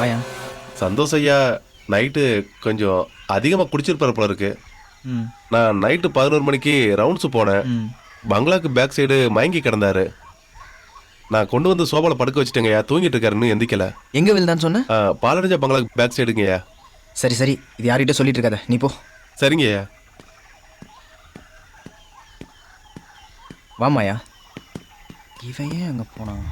வாயா. சந்தோஷ் ஐயா நைட்டு கொஞ்சம் அதிகமாக குடிச்சிருப்பாரு போல இருக்கு. ம் நான் நைட்டு 11 மணிக்கு ரவுண்ட்ஸு போனேன். ம் பங்களாக்கு பேக் சைடு மயங்கி கிடந்தாரு. நான் கொண்டு வந்து சோபாவில் படுக்க வச்சுட்டேங்கய்யா. தூங்கிட்டு இருக்காருன்னு எந்திக்கல. எங்கே விழுந்தான்னு சொன்ன? பாலடைஞ்ச பங்களாக்கு பேக் சைடுங்கய்யா. சரி சரி, இது யார்கிட்ட சொல்லிட்டு இருக்காத, நீ போ. சரிங்கய்யா. வாமாயா. இவன் ஏன் அங்கே போனான்?